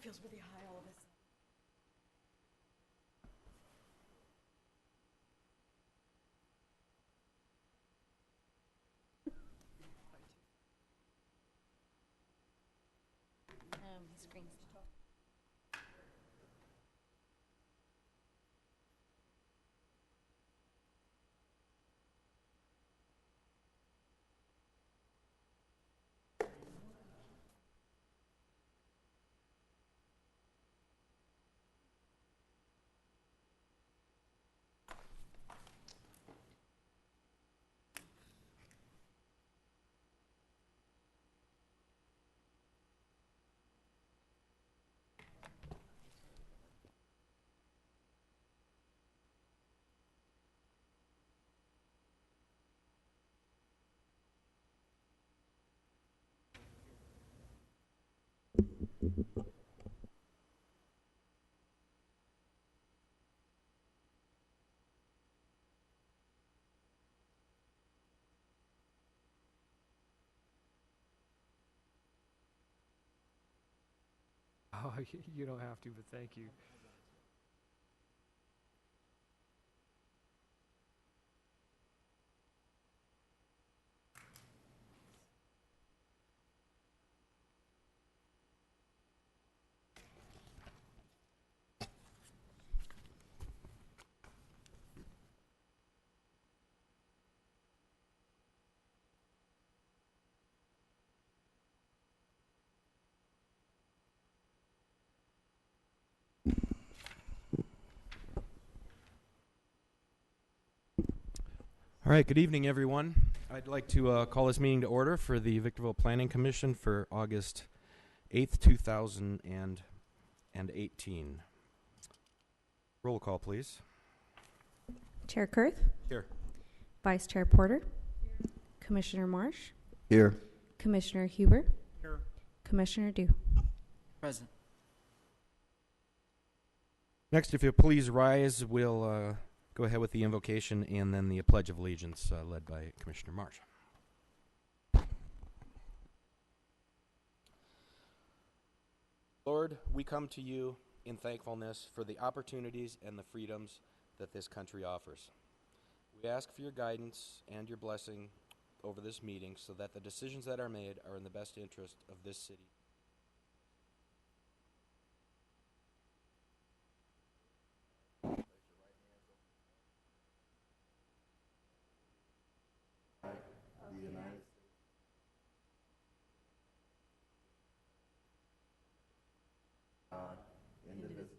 feels really high all of a sudden. Screen's Oh, you don't have to, but thank you. All right, good evening, everyone. I'd like to call this meeting to order for the Victorville Planning Commission for August 8th, 2018. Roll call, please. Chair Kurth? Here. Vice Chair Porter? Here. Commissioner Marsh? Here. Commissioner Huber? Here. Commissioner Dew? Present. Next, if you'll please rise, we'll go ahead with the invocation and then the Pledge of Allegiance led by Commissioner Marsh. Lord, we come to you in thankfulness for the opportunities and the freedoms that this country offers. We ask for your guidance and your blessing over this meeting so that the decisions that are made are in the best interest of this city. The United States. God, indivisible.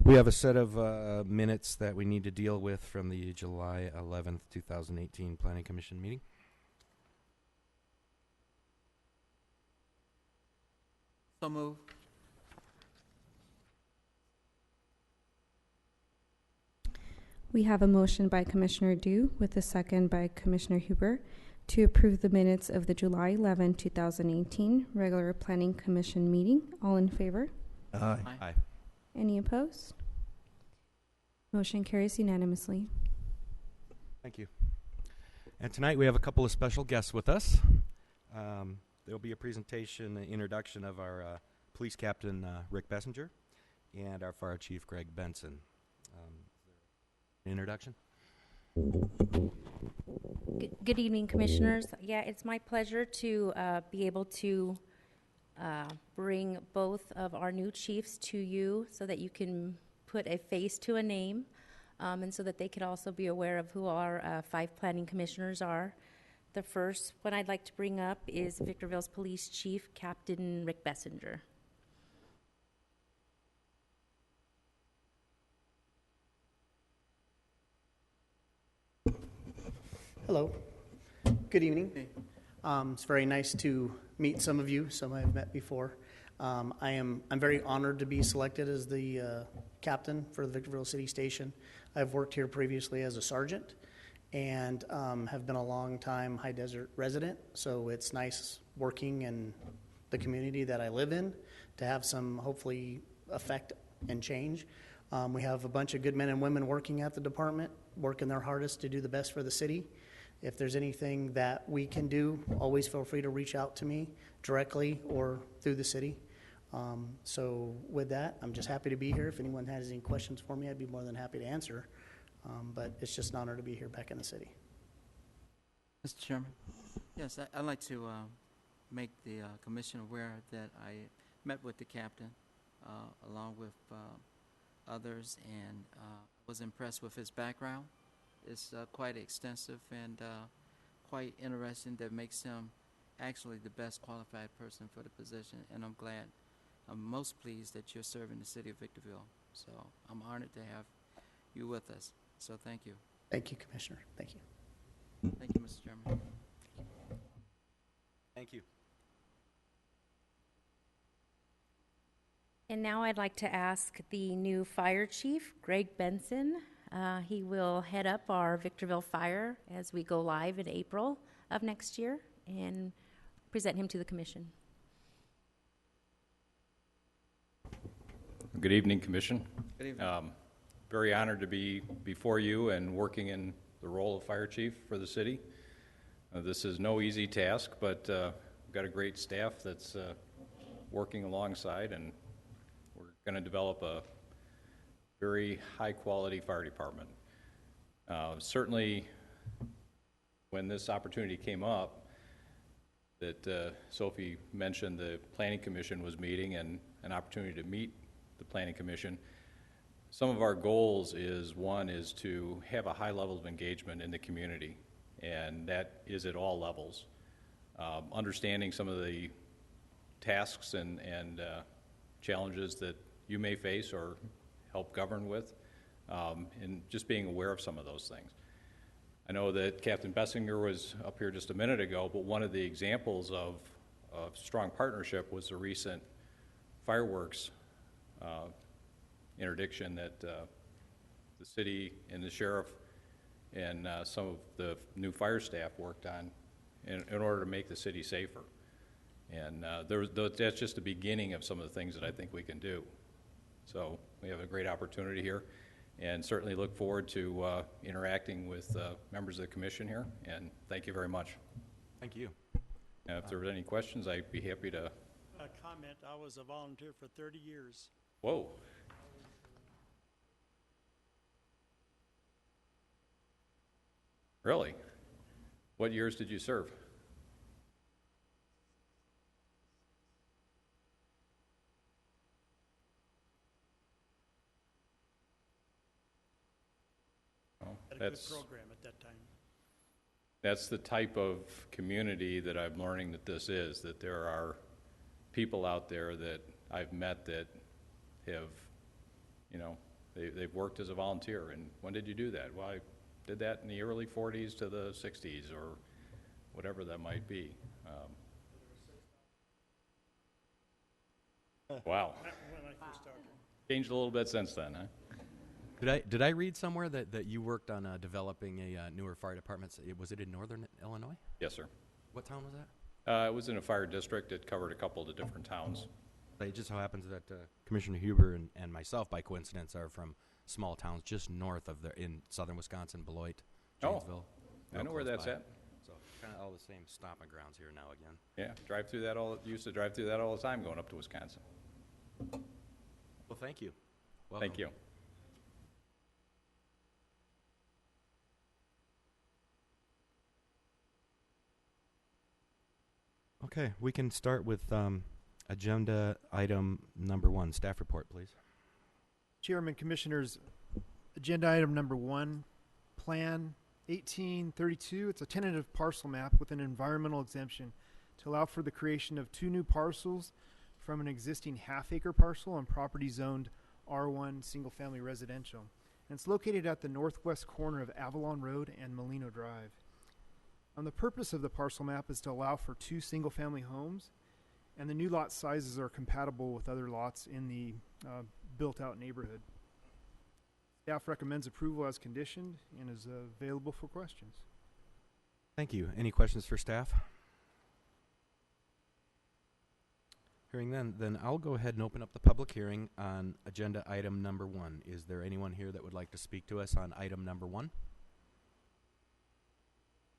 We have a set of minutes that we need to deal with from the July 11th, 2018 Planning Commission meeting. So move. We have a motion by Commissioner Dew with a second by Commissioner Huber to approve the minutes of the July 11, 2018 regular Planning Commission meeting. All in favor? Aye. Aye. Any opposed? Motion carries unanimously. Thank you. And tonight we have a couple of special guests with us. There will be a presentation, an introduction of our police captain, Rick Bessinger, and our fire chief, Greg Benson. Introduction? Good evening, Commissioners. Yeah, it's my pleasure to be able to bring both of our new chiefs to you so that you can put a face to a name and so that they could also be aware of who our 5 planning commissioners are. The first one I'd like to bring up is Victorville's Police Chief, Captain Rick Bessinger. Hello. Good evening. It's very nice to meet some of you, some I've met before. I'm very honored to be selected as the captain for the Victorville City Station. I've worked here previously as a sergeant and have been a long time High Desert resident, so it's nice working in the community that I live in to have some hopefully effect and change. We have a bunch of good men and women working at the department, working their hardest to do the best for the city. If there's anything that we can do, always feel free to reach out to me directly or through the city. So with that, I'm just happy to be here. If anyone has any questions for me, I'd be more than happy to answer. But it's just an honor to be here back in the city. Mr. Chairman? Yes, I'd like to make the commission aware that I met with the captain along with others and was impressed with his background. It's quite extensive and quite interesting, that makes him actually the best qualified person for the position, and I'm most pleased that you're serving the city of Victorville. So I'm honored to have you with us. So thank you. Thank you, Commissioner. Thank you. Thank you, Mr. Chairman. Thank you. And now I'd like to ask the new fire chief, Greg Benson. He will head up our Victorville Fire as we go live in April of next year and present him to the commission. Good evening, Commission. Good evening. Very honored to be before you and working in the role of fire chief for the city. This is no easy task, but we've got a great staff that's working alongside, and we're going to develop a very high-quality fire department. Certainly, when this opportunity came up, that Sophie mentioned the Planning Commission was meeting and an opportunity to meet the Planning Commission. Some of our goals is, one is to have a high level of engagement in the community, and that is at all levels. Understanding some of the tasks and challenges that you may face or help govern with, and just being aware of some of those things. I know that Captain Bessinger was up here just a minute ago, but one of the examples of strong partnership was the recent fireworks interdiction that the city and the sheriff and some of the new fire staff worked on in order to make the city safer. And that's just the beginning of some of the things that I think we can do. So we have a great opportunity here, and certainly look forward to interacting with members of the commission here, and thank you very much. Thank you. And if there were any questions, I'd be happy to. Comment, I was a volunteer for 30 years. Whoa. Really? What years did you serve? Had a good program at that time. That's the type of community that I'm learning that this is, that there are people out there that I've met that have, they've worked as a volunteer. And when did you do that? Well, I did that in the early 40s to the 60s or whatever that might be. Wow. When I first started. Changed a little bit since then, huh? Did I read somewhere that you worked on developing a newer fire department? Was it in northern Illinois? Yes, sir. What town was that? It was in a fire district. It covered a couple of the different towns. It just so happens that Commissioner Huber and myself, by coincidence, are from small towns just north of in southern Wisconsin, Beloit, Janesville. I know where that's at. So kind of all the same stomping grounds here now again. Yeah, used to drive through that all the time going up to Wisconsin. Well, thank you. Thank you. Okay, we can start with agenda item number 1, staff report, please. Chairman, Commissioners, agenda item number 1, Plan 1832. It's a tentative parcel map with an environmental exemption to allow for the creation of 2 new parcels from an existing half-acre parcel on property zoned R1 single-family residential. And it's located at the northwest corner of Avalon Road and Molino Drive. The purpose of the parcel map is to allow for 2 single-family homes, and the new lot sizes are compatible with other lots in the built-out neighborhood. Staff recommends approval as conditioned and is available for questions. Thank you. Any questions for staff? Hearing none, then I'll go ahead and open up the public hearing on agenda item number 1. Is there anyone here that would like to speak to us on item number 1?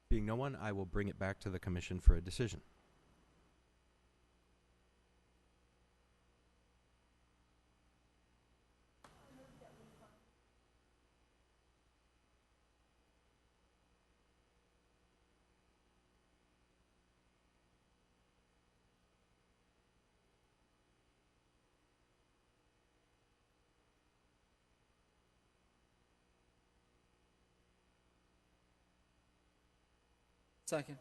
Being no one, I will bring it back to the commission for a decision. Second.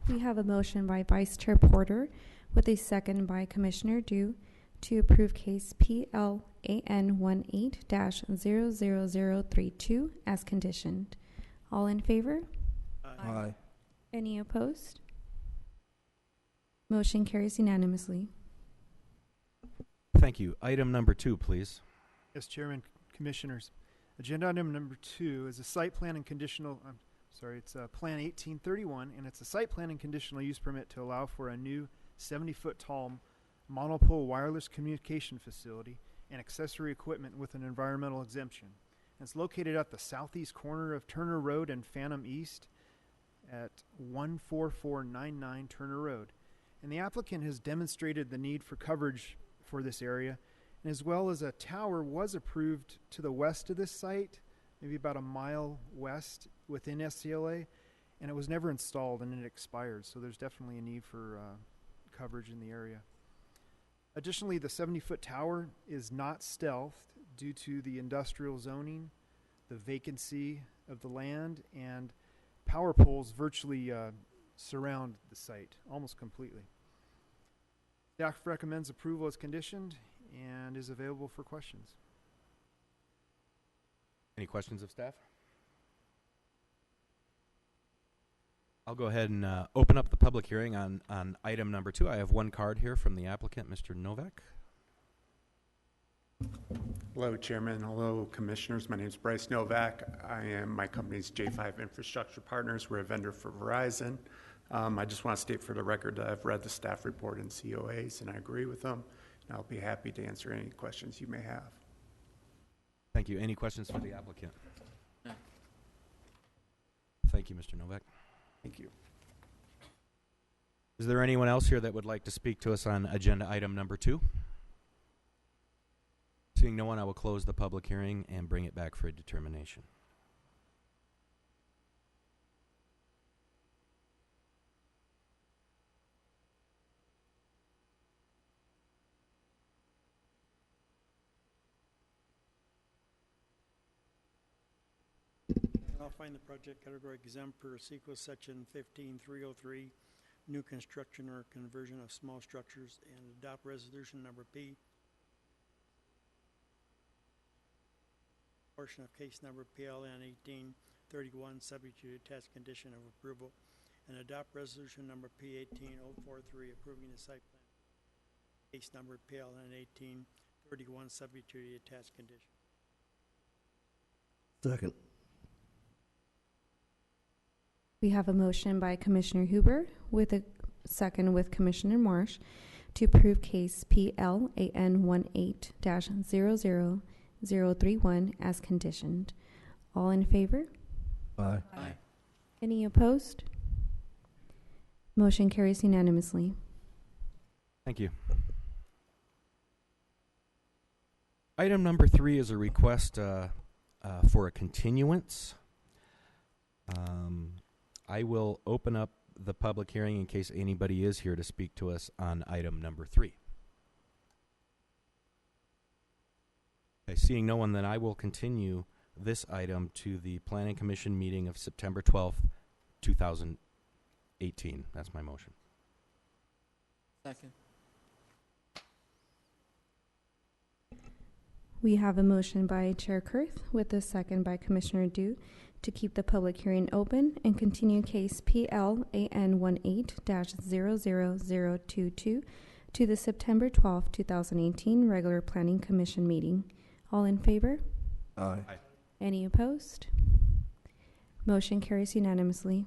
We have a motion by Vice Chair Porter with a second by Commissioner Dew to approve case PLAN 18-00032 as conditioned. All in favor? Aye. Any opposed? Motion carries unanimously. Thank you. Item number 2, please. Yes, Chairman, Commissioners. Agenda item number 2 is a site plan and conditional, it's Plan 1831, and it's a site plan and conditional use permit to allow for a new 70-foot tall monopole wireless communication facility and accessory equipment with an environmental exemption. And it's located at the southeast corner of Turner Road and Phantom East at 14499 Turner Road. And the applicant has demonstrated the need for coverage for this area, and as well as a tower was approved to the west of this site, maybe about a mile west within SCLA, and it was never installed and it expired, so there's definitely a need for coverage in the area. Additionally, the 70-foot tower is not stealthed due to the industrial zoning, the vacancy of the land, and power poles virtually surround the site almost completely. Staff recommends approval as conditioned and is available for questions. Any questions of staff? I'll go ahead and open up the public hearing on item number 2. I have one card here from the applicant, Mr. Novak. Hello, Chairman. Hello, Commissioners. My name is Bryce Novak. My company's J5 Infrastructure Partners. We're a vendor for Verizon. I just want to state for the record that I've read the staff report and COAs, and I agree with them. And I'll be happy to answer any questions you may have. Thank you. Any questions for the applicant? No. Thank you, Mr. Novak. Thank you. Is there anyone else here that would like to speak to us on agenda item number 2? Seeing no one, I will close the public hearing and bring it back for a determination. I'll find the project category exempt per SEQA section 15303, new construction or conversion of small structures, and adopt resolution number P. Portion of case number PLN 1831, subject to attached condition of approval, and adopt resolution number P18043, approving the site plan. Case number PLN 1831, subject to the attached condition. Second. We have a motion by Commissioner Huber with a second with Commissioner Marsh to approve case PLAN 18-00031 as conditioned. All in favor? Aye. Aye. Any opposed? Motion carries unanimously. Thank you. Item number 3 is a request for a continuance. I will open up the public hearing in case anybody is here to speak to us on item number 3. Okay, seeing no one, then I will continue this item to the Planning Commission meeting of September 12th, 2018. That's my motion. Second. We have a motion by Chair Kurth with a second by Commissioner Dew to keep the public hearing open and continue case PLAN 18-00022 to the September 12, 2018 regular Planning Commission meeting. All in favor? Aye. Any opposed? Motion carries unanimously.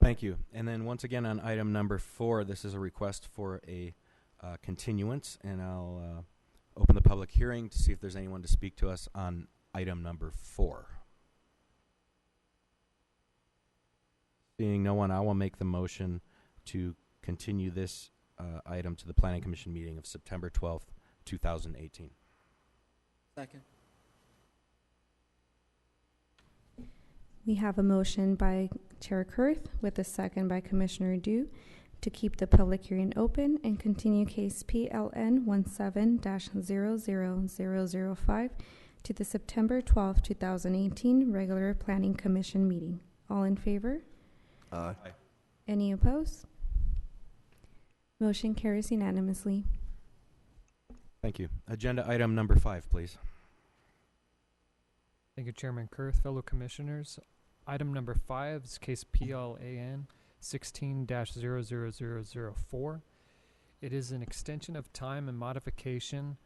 Thank you. And then once again on item number 4, this is a request for a continuance, and I'll open the public hearing to see if there's anyone to speak to us on item number 4. Seeing no one, I will make the motion to continue this item to the Planning Commission meeting of September 12th, 2018. Second. We have a motion by Chair Kurth with a second by Commissioner Dew to keep the public hearing open and continue case PLN 17-00005 to the September 12, 2018 regular Planning Commission meeting. All in favor? Aye. Any opposed? Motion carries unanimously. Thank you. Agenda item number 5, please. Thank you, Chairman Kurth. Fellow Commissioners, item number 5 is case PLAN 16-00004. It is an extension of time and modification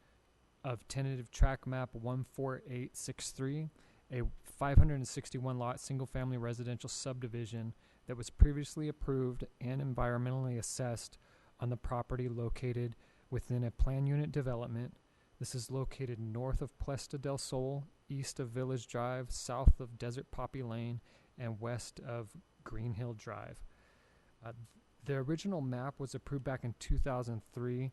of tentative track map 14863, a 561-lot single-family residential subdivision that was previously approved and environmentally assessed on the property located within a plan unit development. This is located north of Puesta del Sol, east of Village Drive, south of Desert Poppy Lane, and west of Green Hill Drive. The original map was approved back in 2003,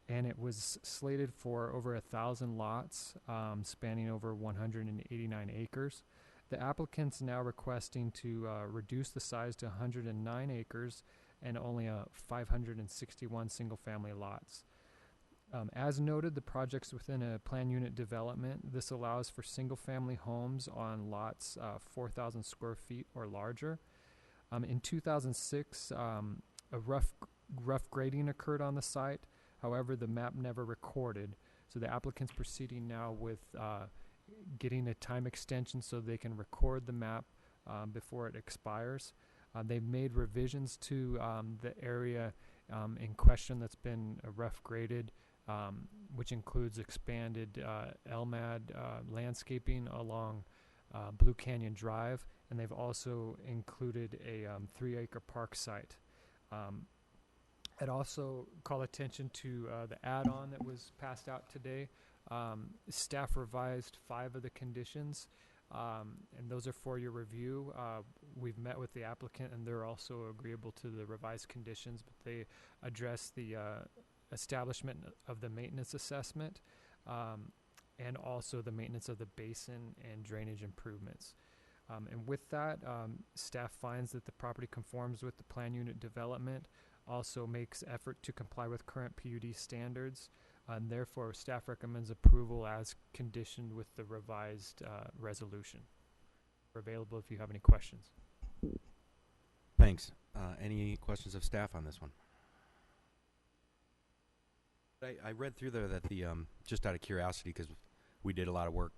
and it was slated for over 1,000 lots, spanning over 189 acres. The applicant's now requesting to reduce the size to 109 acres and only 561 single-family lots. As noted, the project's within a plan unit development. This allows for single-family homes on lots 4,000 square feet or larger. In 2006, a rough grading occurred on the site. However, the map never recorded. So the applicant's proceeding now with getting a time extension so they can record the map before it expires. They've made revisions to the area in question that's been rough graded, which includes expanded LMAD landscaping along Blue Canyon Drive, and they've also included a 3-acre park site. I'd also call attention to the add-on that was passed out today. Staff revised 5 of the conditions, and those are for your review. We've met with the applicant, and they're also agreeable to the revised conditions, but they address the establishment of the maintenance assessment and also the maintenance of the basin and drainage improvements. And with that, staff finds that the property conforms with the plan unit development, also makes effort to comply with current PUD standards, and therefore staff recommends approval as conditioned with the revised resolution. We're available if you have any questions. Thanks. Any questions of staff on this one? I read through there that the just out of curiosity, because we did a lot of work,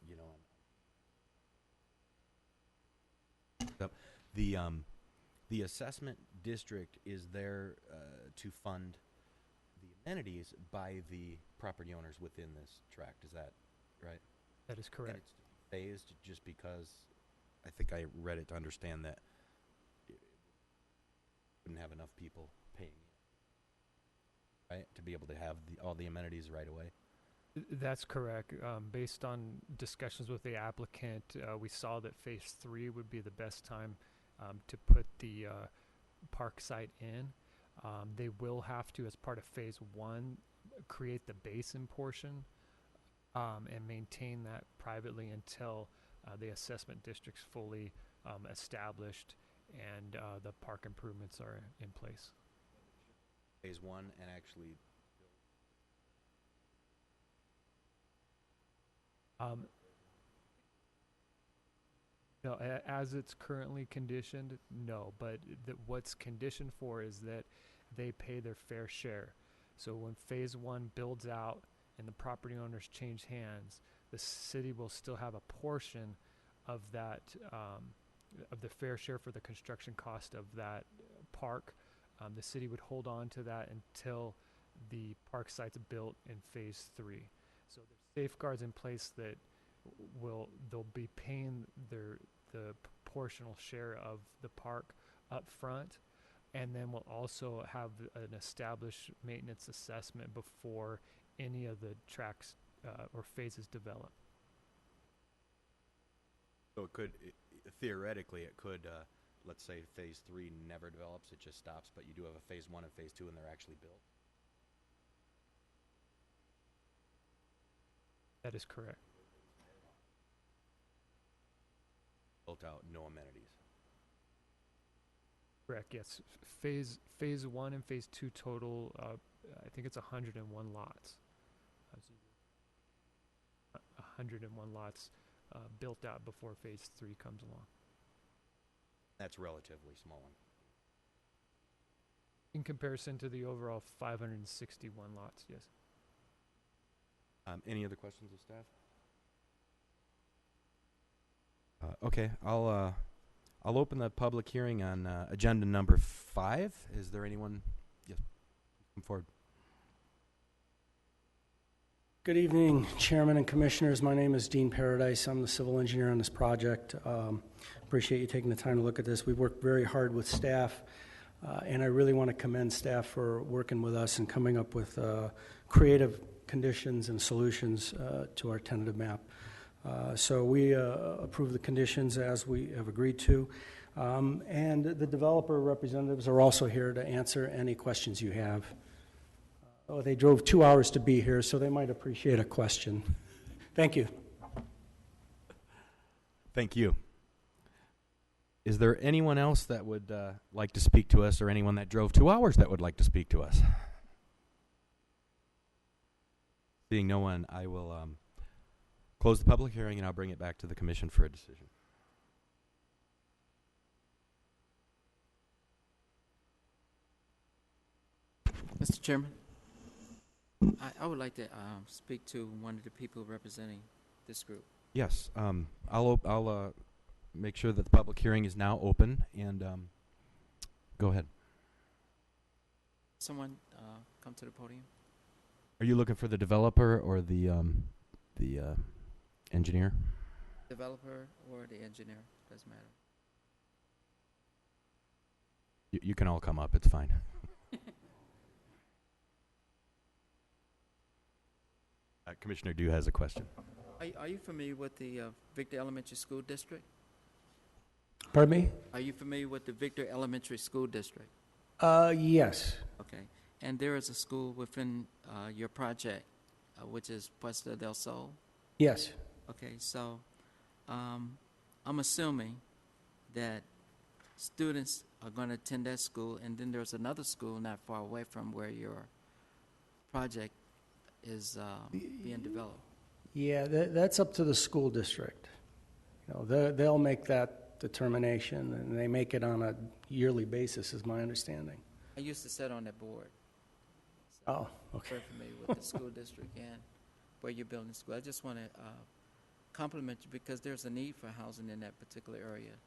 you know, the assessment district is there to fund the amenities by the property owners within this tract. Is that right? That is correct. And it's phased just because I think I read it to understand that it wouldn't have enough people paying, right, to be able to have all the amenities right away. That's correct. Based on discussions with the applicant, we saw that phase 3 would be the best time to put the park site in. They will have to, as part of phase 1, create the basin portion and maintain that privately until the assessment district's fully established and the park improvements are in place. Phase 1 and actually no, as it's currently conditioned, no. But what's conditioned for is that they pay their fair share. So when phase 1 builds out and the property owners change hands, the city will still have a portion of that, of the fair share for the construction cost of that park. The city would hold on to that until the park site's built in phase 3. So there's safeguards in place that they'll be paying the proportional share of the park, up front, and then we'll also have an established maintenance assessment before any of the tracks or phases develop. So it could, theoretically, it could, let's say phase 3 never develops, it just stops, but you do have a phase 1 and phase 2 and they're actually built. That is correct. Built out, no amenities. Correct, yes. Phase 1 and phase 2 total, I think it's 101 lots. 101 lots built out before phase 3 comes along. That's relatively small. In comparison to the overall 561 lots, yes. Any other questions of staff? Okay, I'll open the public hearing on agenda number 5. Is there anyone? Yes, come forward. Good evening, Chairman and Commissioners. My name is Dean Paradise. I'm the civil engineer on this project. Appreciate you taking the time to look at this. We've worked very hard with staff, and I really want to commend staff for working with us and coming up with creative conditions and solutions to our tentative map. So we approve the conditions as we have agreed to, and the developer representatives are also here to answer any questions you have. Oh, they drove 2 hours to be here, so they might appreciate a question. Thank you. Thank you. Is there anyone else that would like to speak to us, or anyone that drove 2 hours that would like to speak to us? Seeing no one, I will close the public hearing and I'll bring it back to the commission for a decision. Mr. Chairman, I would like to speak to one of the people representing this group. Yes, I'll make sure that the public hearing is now open, and go ahead. Someone come to the podium. Are you looking for the developer or the engineer? Developer or the engineer, doesn't matter. You can all come up, it's fine. Commissioner Dew has a question. Are you familiar with the Victor Elementary School District? Pardon me? Are you familiar with the Victor Elementary School District? Yes. Okay. And there is a school within your project, which is Puesta del Sol? Yes. Okay, so I'm assuming that students are going to attend that school, and then there's another school not far away from where your project is being developed. Yeah, that's up to the school district. You know, they'll make that determination, and they make it on a yearly basis, is my understanding. I used to sit on that board. Oh, okay. Very familiar with the school district and where you're building school. I just want to compliment you because there's a need for housing in that particular area,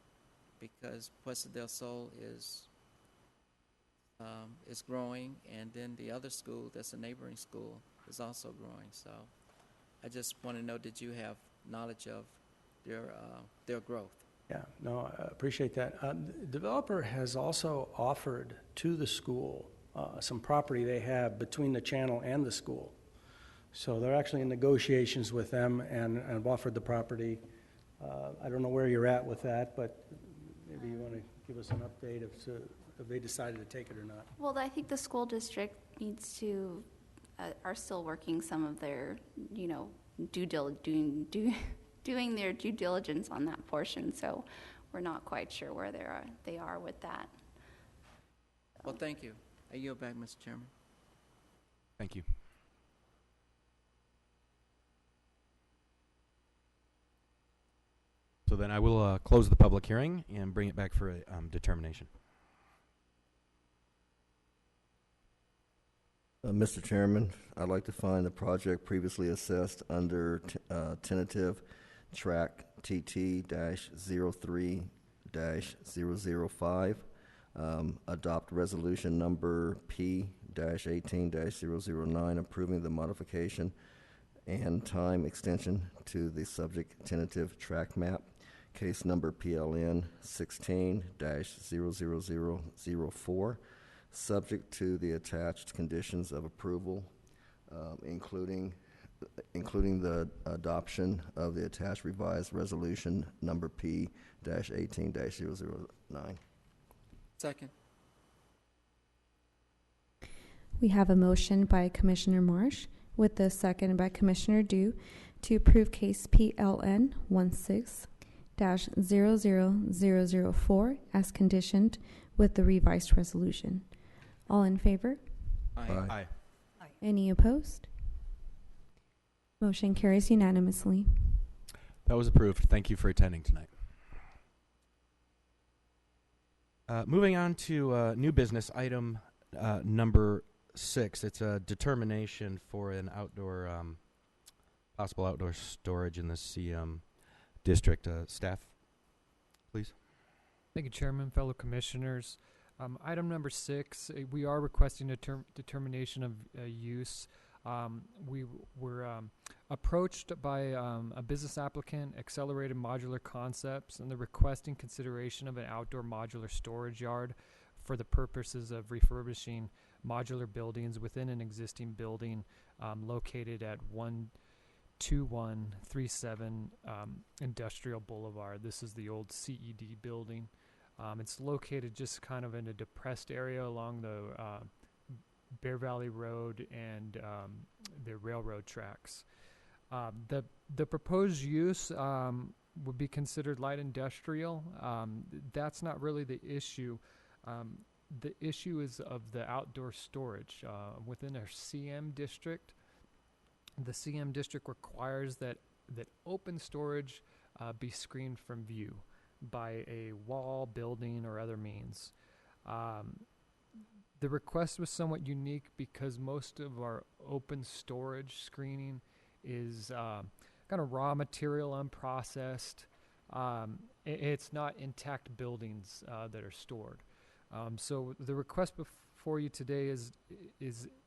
because Puesta del Sol is growing, and then the other school that's a neighboring school is also growing. So I just want to know, did you have knowledge of their growth? Yeah, no, I appreciate that. The developer has also offered to the school some property they have between the channel and the school. So they're actually in negotiations with them and have offered the property. I don't know where you're at with that, but maybe you want to give us an update if they decided to take it or not. Well, I think the school district needs to, are still working some of their, doing their due diligence on that portion. So we're not quite sure where they are with that. Well, thank you. I yield back, Mr. Chairman. Thank you. So then I will close the public hearing and bring it back for a determination. Mr. Chairman, I'd like to find the project previously assessed under tentative track TT-03-005. Adopt resolution number P-18-009, approving the modification and time extension to the subject tentative track map. case number PLN 16-00004, subject to the attached conditions of approval, including the adoption of the attached revised resolution number P-18-009. Second. We have a motion by Commissioner Marsh with the second by Commissioner Dew to approve case PLN 16-00004 as conditioned with the revised resolution. All in favor? Aye. Any opposed? Motion carries unanimously. That was approved. Thank you for attending tonight. Moving on to new business item number 6. It's a determination for an outdoor, possible outdoor storage in the CM district. Staff, please. Thank you, Chairman, fellow commissioners. Item number 6, we are requesting a determination of use. We were approached by a business applicant, Accelerated Modular Concepts, and they're requesting consideration of an outdoor modular storage yard for the purposes of refurbishing modular buildings within an existing building located at 12137 Industrial Boulevard. This is the old CED building. It's located just kind of in a depressed area along the Bear Valley Road and the railroad tracks. The proposed use would be considered light industrial. That's not really the issue. The issue is of the outdoor storage within our CM district. The CM district requires that open storage be screened from view by a wall, building, or other means. The request was somewhat unique because most of our open storage screening is kind of raw material, unprocessed. It's not intact buildings that are stored. So the request before you today is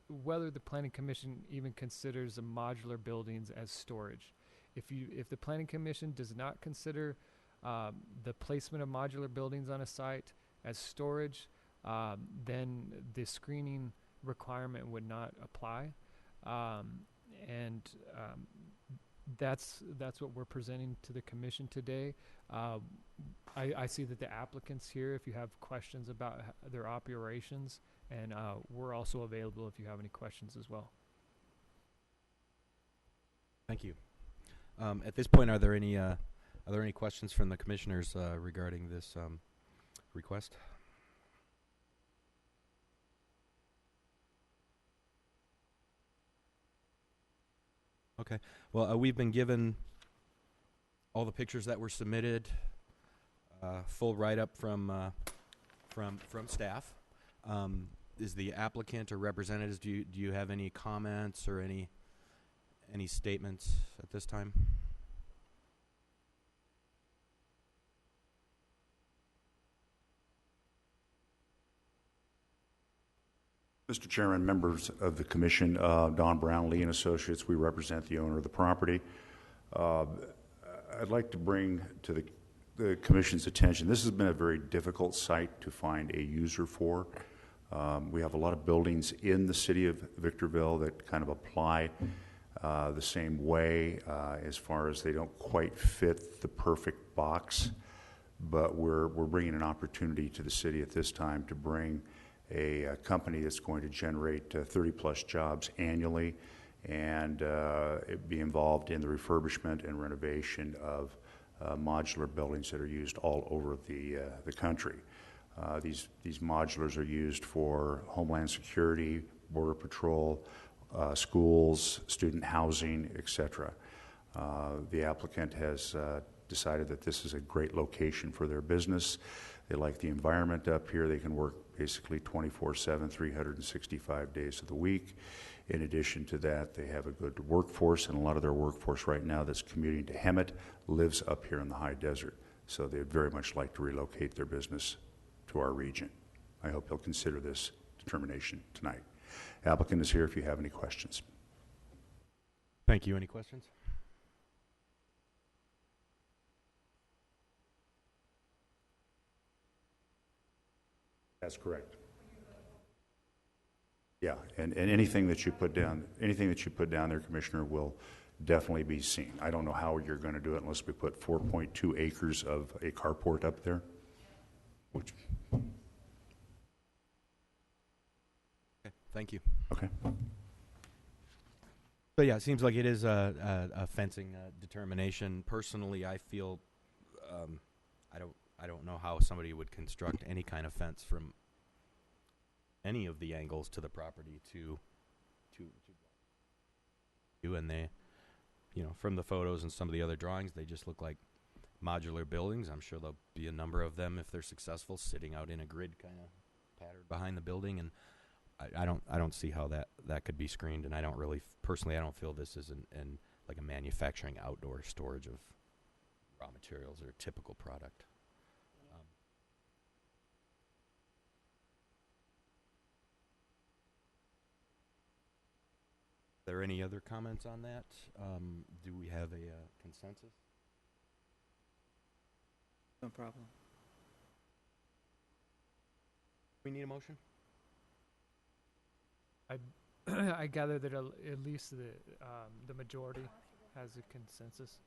whether the Planning Commission even considers the modular buildings as storage. If the Planning Commission does not consider the placement of modular buildings on a site as storage, then the screening requirement would not apply. That's what we're presenting to the commission today. I see that the applicant's here if you have questions about their operations, and we're also available if you have any questions as well. Thank you. At this point, are there any questions from the commissioners regarding this request? Okay. Well, we've been given all the pictures that were submitted, full write-up from staff. Is the applicant or representatives, do you have any comments or any statements at this time? Mr. Chairman, members of the commission, Don Brown, Lee & Associates, we represent the owner of the property. I'd like to bring to the commission's attention, this has been a very difficult site to find a user for. We have a lot of buildings in the city of Victorville that kind of apply the same way as far as they don't quite fit the perfect box, but we're bringing an opportunity to the city at this time to bring a company that's going to generate 30-plus jobs annually and be involved in the refurbishment and renovation of modular buildings that are used all over the country. These modulars are used for Homeland Security, Border Patrol, schools, student housing, etc. The applicant has decided that this is a great location for their business. They like the environment up here. They can work basically 24/7, 365 days of the week. In addition to that, they have a good workforce, and a lot of their workforce right now that's commuting to Hemet lives up here in the high desert. So they'd very much like to relocate their business to our region. I hope you'll consider this determination tonight. Applicant is here if you have any questions. Thank you. Any questions? That's correct. Yeah, and anything that you put down, there, Commissioner, will definitely be seen. I don't know how you're going to do it unless we put 4.2 acres of a carport up there, which, Okay, thank you. okay. So yeah, it seems like it is a fencing determination. Personally, I feel I don't know how somebody would construct any kind of fence from any of the angles to the property to and they, you know, from the photos and some of the other drawings, they just look like modular buildings. I'm sure there'll be a number of them if they're successful, sitting out in a grid kind of pattern behind the building, and I don't see how that could be screened, and I don't really personally I don't feel this is an like a manufacturing outdoor storage of raw materials or a typical product. Are there any other comments on that? Do we have a consensus? No problem. We need a motion? I gather that at least the majority has a consensus.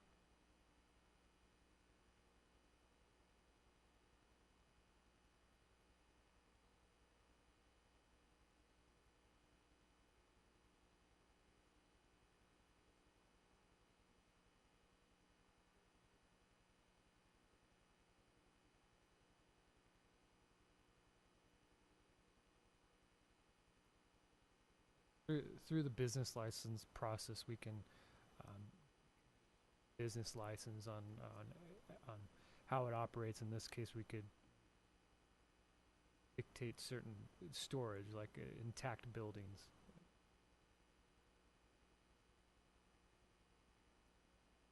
Through the business license process, we can business license on how it operates. In this case, we could dictate certain storage, like intact buildings.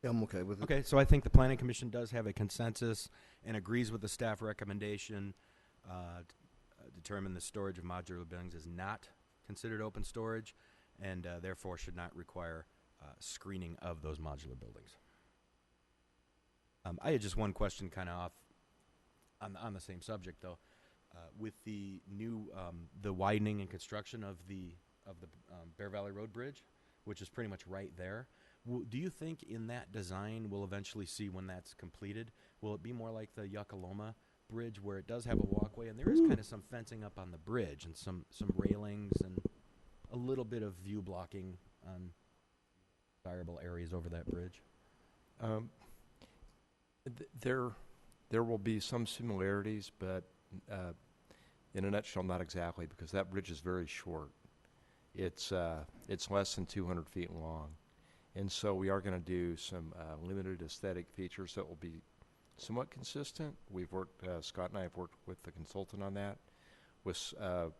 Yeah, I'm okay with it. Okay, so I think the Planning Commission does have a consensus and agrees with the staff recommendation. Determine the storage of modular buildings is not considered open storage, and therefore should not require screening of those modular buildings. I had just one question kind of off on the same subject, though. With the new, the widening and construction of the Bear Valley Road Bridge, which is pretty much right there, do you think in that design we'll eventually see, when that's completed, will it be more like the Yuckaloma Bridge, where it does have a walkway and there is kind of some fencing up on the bridge and some railings and a little bit of view blocking on desirable areas over that bridge? There will be some similarities, but in a nutshell, not exactly, because that bridge is very short. It's less than 200 feet long, and so we are going to do some limited aesthetic features that will be somewhat consistent. We've worked, Scott and I have worked with the consultant on that, with a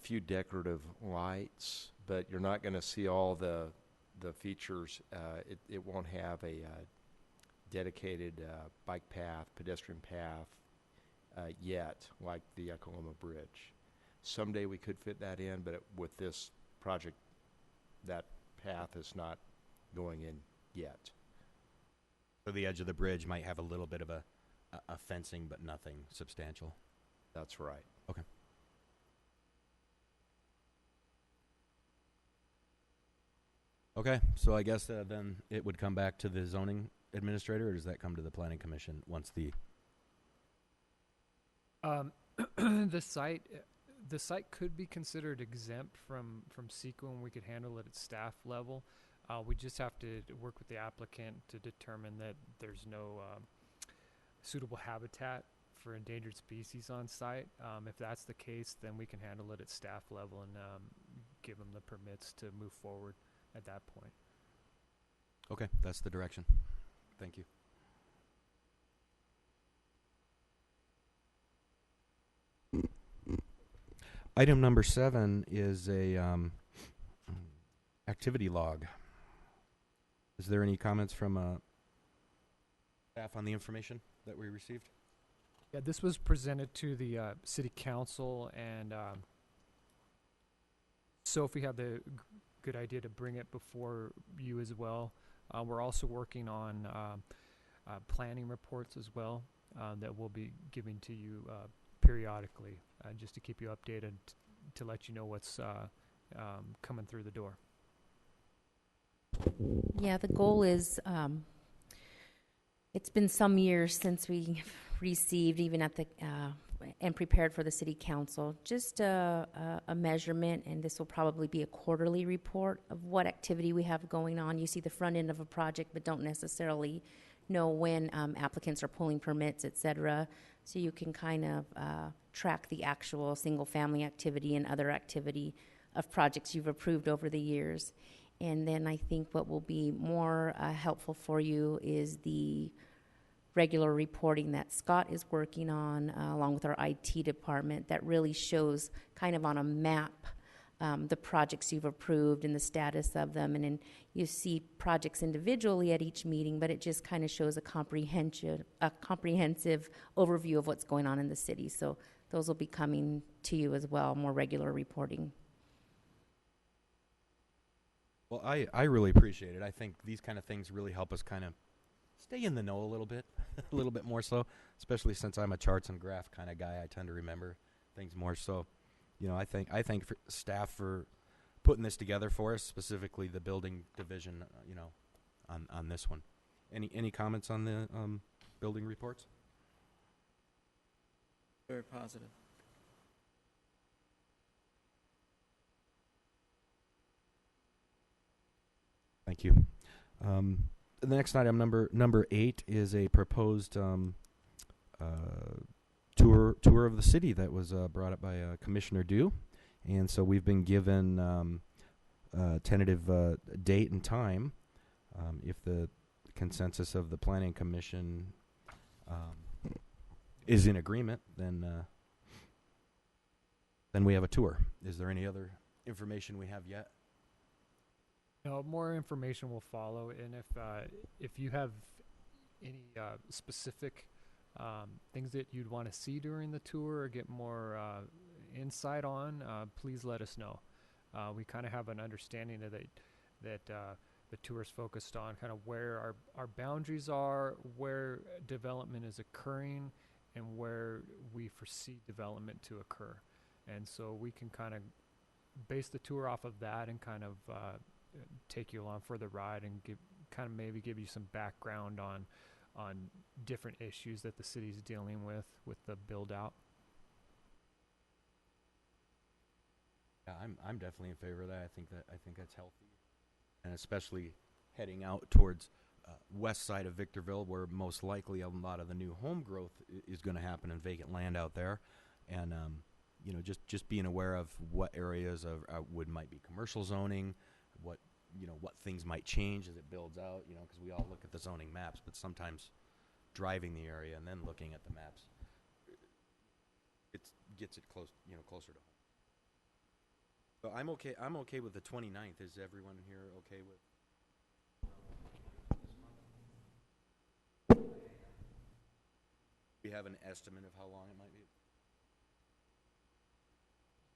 few decorative lights, but you're not going to see all the features. It won't have a dedicated bike path, pedestrian path yet, like the Yuckaloma Bridge. Someday we could fit that in, but with this project, that path is not going in yet. So the edge of the bridge might have a little bit of a fencing, but nothing substantial. That's right. Okay. Okay, so I guess then it would come back to the zoning administrator, or does that come to the planning commission once the... The site could be considered exempt from CEQA, and we could handle it at staff level. We just have to work with the applicant to determine that there's no suitable habitat for endangered species on site. If that's the case, then we can handle it at staff level and give them the permits to move forward at that point. Okay, that's the direction. Thank you. Item number 7 is a activity log. Is there any comments from staff on the information that we received? Yeah, this was presented to the city council, and Sophie had the good idea to bring it before you as well. We're also working on planning reports as well that we'll be giving to you periodically, just to keep you updated, to let you know what's coming through the door. Yeah, the goal is, it's been some years since we received, even at the, and prepared for the city council, just a measurement, and this will probably be a quarterly report of what activity we have going on. You see the front end of a project, but don't necessarily know when applicants are pulling permits, et cetera. So you can kind of track the actual single-family activity and other activity of projects you've approved over the years. And then I think what will be more helpful for you is the regular reporting that Scott is working on, along with our IT department, that really shows kind of on a map the projects you've approved and the status of them. And then you see projects individually at each meeting, but it just kind of shows a comprehensive overview of what's going on in the city. So those will be coming to you as well, more regular reporting. Well, I really appreciate it. I think these kind of things really help us kind of stay in the know a little bit, a little bit more so, especially since I'm a charts and graph kind of guy. I tend to remember things more. So, you know, I thank for staff for putting this together for us, specifically the building division, you know, on this one. Any comments on the building reports? Very positive. Thank you. The next item, number 8, is a proposed tour of the city that was brought up by Commissioner Dew, and so we've been given tentative date and time. If the consensus of the Planning Commission is in agreement, then we have a tour. Is there any other information we have yet? No, more information will follow, and if you have any specific things that you'd want to see during the tour or get more insight on, please let us know. We kind of have an understanding of that the tour is focused on kind of where our boundaries are, where development is occurring, and where we foresee development to occur. And so we can kind of base the tour off of that and kind of take you along for the ride and maybe give you some background on different issues that the city's dealing with the build out. Yeah, I'm definitely in favor of that. I think that's healthy, and especially heading out towards west side of Victorville, where most likely a lot of the new home growth is going to happen in vacant land out there, and you know, just being aware of what areas might be commercial zoning, what things might change as it builds out, you know, because we all look at the zoning maps, but sometimes driving the area and then looking at the maps, it gets it closer to home. So I'm okay with the 29th. Is everyone here okay with? We have an estimate of how long it might be?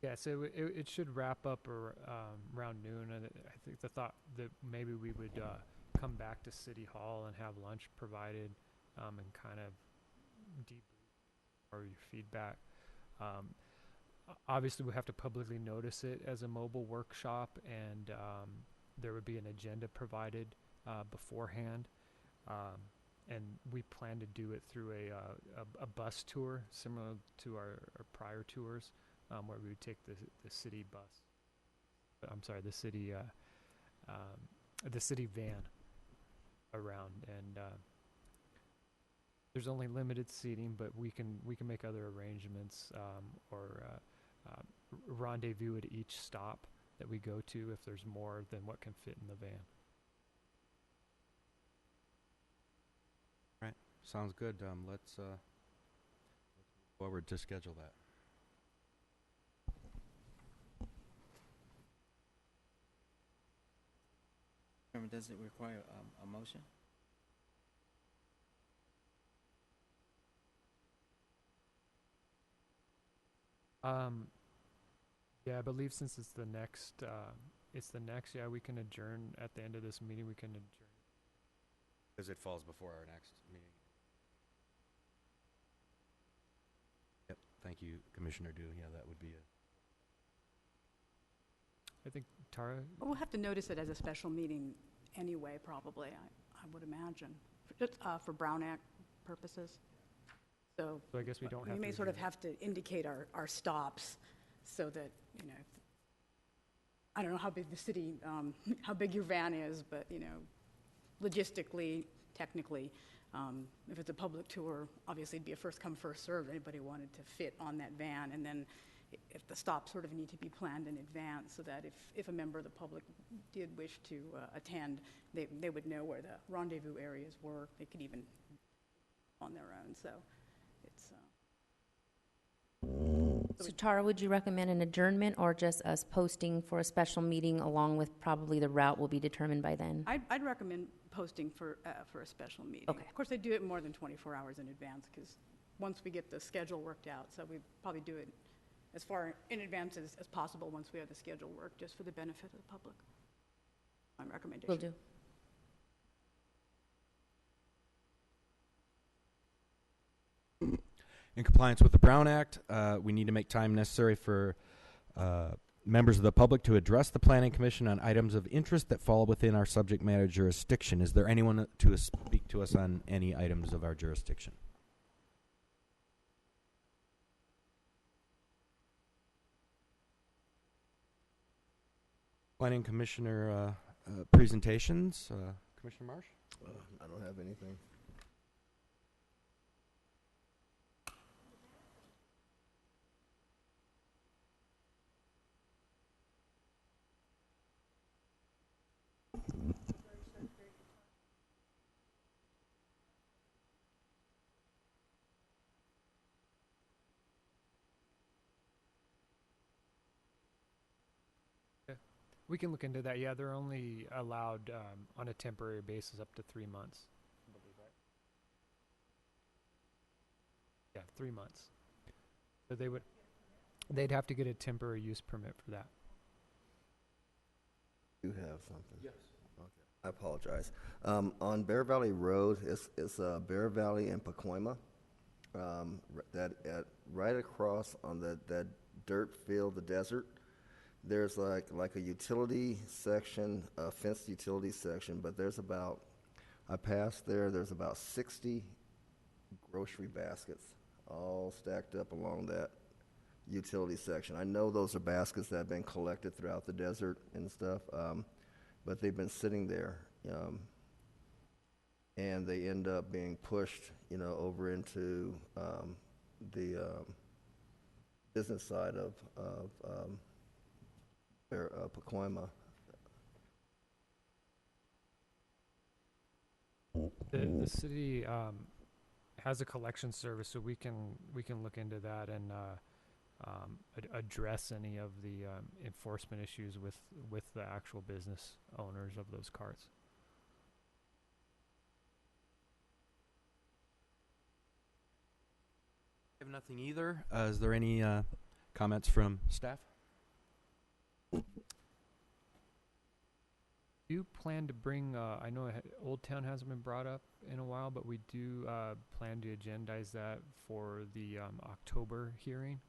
Yeah, so it should wrap up around noon. And I think the thought that maybe we would come back to City Hall and have lunch provided, and kind of debrief or your feedback. Obviously, we have to publicly notice it as a mobile workshop, and there would be an agenda provided beforehand. And we plan to do it through a bus tour, similar to our prior tours. Where we would take the city bus. I'm sorry, the city van around, and there's only limited seating, but we can make other arrangements or rendezvous at each stop that we go to if there's more than what can fit in the van. All right, sounds good. Let's move forward to schedule that. Does it require a motion? Yeah, I believe since it's the next, yeah, we can adjourn at the end of this meeting. We can adjourn. Because it falls before our next meeting. Yep. Thank you, Commissioner Dew. Yeah, that would be a. I think Tara, We'll have to notice it as a special meeting anyway, probably, I would imagine, for Brown Act purposes. So so I guess we don't have we to. may sort of review have to indicate our stops so that, you know, I don't know how big the city, how big your van is, but, you know, logistically, technically, if it's a public tour, obviously it'd be a first come, first served. Anybody wanted to fit on that van. And then if the stops sort of need to be planned in advance so that if a member of the public did wish to attend, they would know where the rendezvous areas were. They could even on their own. So it's. So Tara, would you recommend an adjournment or just us posting for a special meeting along with probably the route will be determined by then? I'd recommend posting for a special meeting. Okay. Of course, they do it more than 24 hours in advance because once we get the schedule worked out, so we probably do it as far in advance as possible once we have the schedule worked, just for the benefit of the public. My recommendation. Will do. In compliance with the Brown Act, we need to make time necessary for members of the public to address the Planning Commission on items of interest that fall within our subject matter jurisdiction. Is there anyone to speak to us on any items of our jurisdiction? Planning Commissioner presentations. Commissioner Marsh? I don't have anything. We can look into that. Yeah, they're only allowed on a temporary basis up to 3 months. Yeah, 3 months. So they'd have to get a temporary use permit for that. You have something? Yes. Okay. I apologize. On Bear Valley Road, it's Bear Valley and Pacoima. Right across on that dirt field, the desert. There's like a utility section, a fenced utility section, but I passed there's about 60 grocery baskets all stacked up along that utility section. I know those are baskets that have been collected throughout the desert and stuff, but they've been sitting there, and they end up being pushed, over into the business side of Pacoima. The city has a collection service, so we can look into that and address any of the enforcement issues with the actual business owners of those carts. I have nothing either. Is there any comments from staff? Do you plan to bring, I know Old Town hasn't been brought up in a while, but we do plan to agendize that for the October hearing.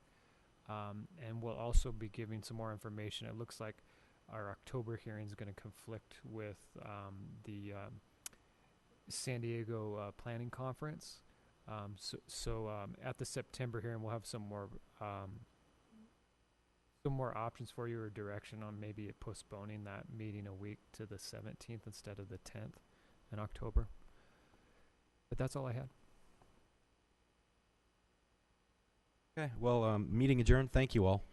And we'll also be giving some more information. It looks like our October hearing is going to conflict with the San Diego Planning Conference. So at the September hearing, we'll have some more options for you or direction on maybe postponing that meeting a week to the 17th instead of the 10th in October. But that's all I had. Okay, well, meeting adjourned. Thank you all.